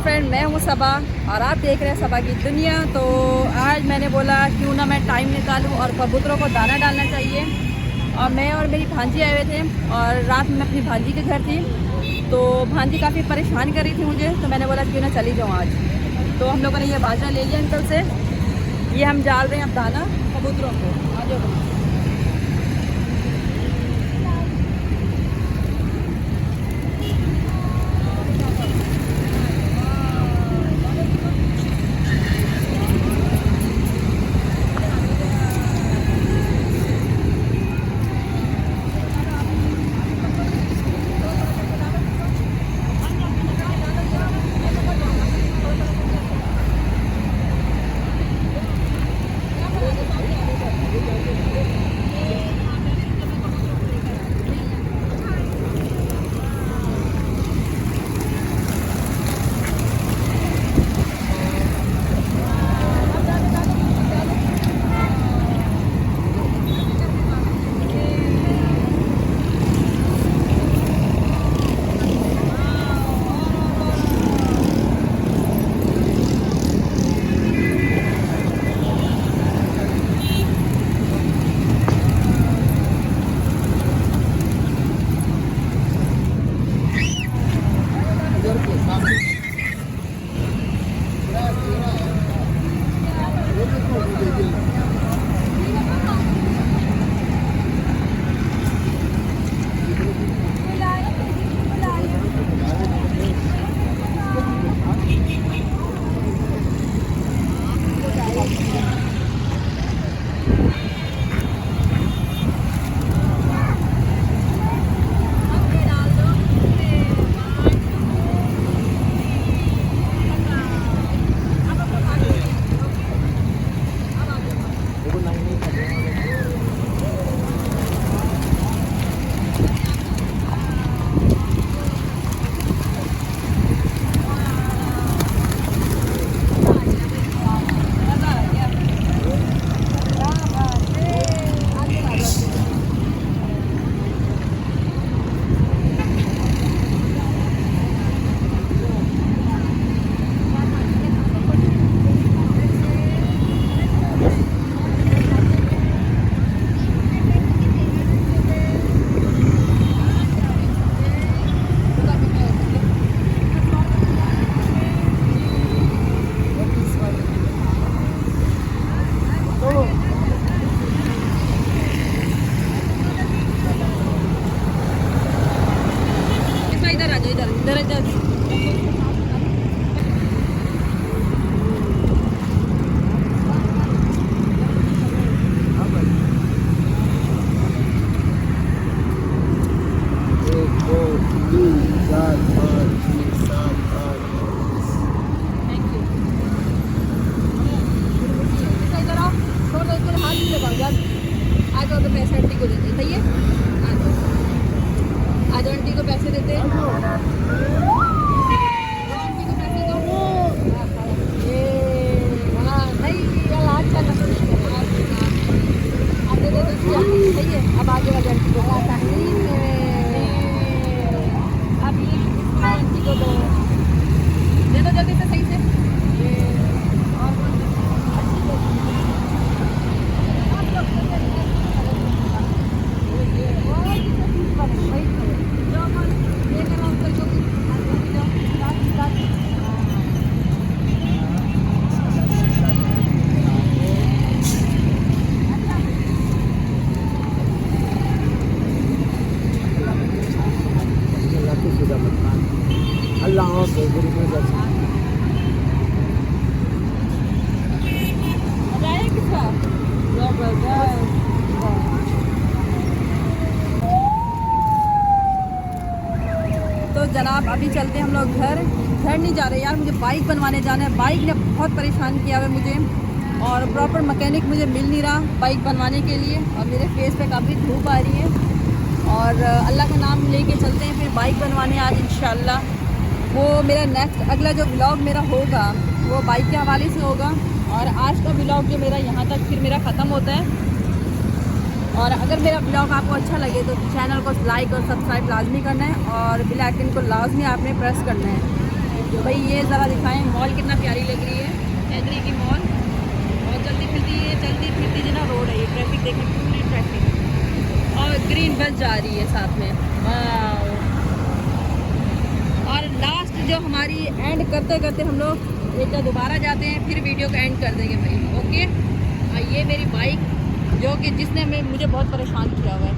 Friend, मैं हूँ सबा और आप देख रहे हैं सबा की दुनिया। तो आज मैंने बोला क्यों ना मैं टाइम निकालूँ और कबूतरों को दाना डालना चाहिए। और मैं और मेरी भांजी आए हुए थे और रात में अपनी भांजी के घर थी, तो भांजी काफ़ी परेशान कर रही थी मुझे, तो मैंने बोला क्यों ना चली जाऊँ आज। तो हम लोगों ने ये बाजरा ले लिया अंकल से, ये हम डाल रहे हैं अब दाना कबूतरों को। आ जाओ। आज तो पैसे आंटी को देते सही है। आज आंटी को पैसे देते हैं। आंटी को पैसे दो। हाँ नहीं यार आज का आप दे दो सही है। अब आगे वाली आंटी को अब ये आंटी को दो, दे दो जल्दी से सही से। तो जनाब अभी चलते हैं हम लोग घर नहीं जा रहे यार, मुझे बाइक बनवाने जाना है। बाइक ने बहुत परेशान किया है मुझे और प्रॉपर मैकेनिक मुझे मिल नहीं रहा बाइक बनवाने के लिए। और मेरे फेस पे काफ़ी धूप आ रही है और अल्लाह का नाम लेके चलते हैं फिर बाइक बनवाने आज इंशाल्लाह। वो मेरा नेक्स्ट अगला जो व्लॉग मेरा होगा वो बाइक के हवाले से होगा। और आज का व्लॉग जो मेरा यहाँ तक फिर मेरा ख़त्म होता है। और अगर मेरा ब्लॉग आपको अच्छा लगे तो चैनल को लाइक और सब्सक्राइब लाजमी करना है और बेल आइकन को लाजमी आपने प्रेस करना है। भाई ये ज़रा दिखाएं मॉल कितना प्यारी लग रही है, एग्री की मॉल। और चलती फिरती ना रोड है, ये ट्रैफिक देखिए, पूरी ट्रैफिक, और ग्रीन बस जा रही है साथ में। वाह। और लास्ट जो हमारी एंड करते करते हम लोग एक दोबारा जाते हैं, फिर वीडियो को एंड कर देंगे भाई, ओके। ये मेरी बाइक जो कि जिसने मुझे बहुत परेशान किया हुआ है।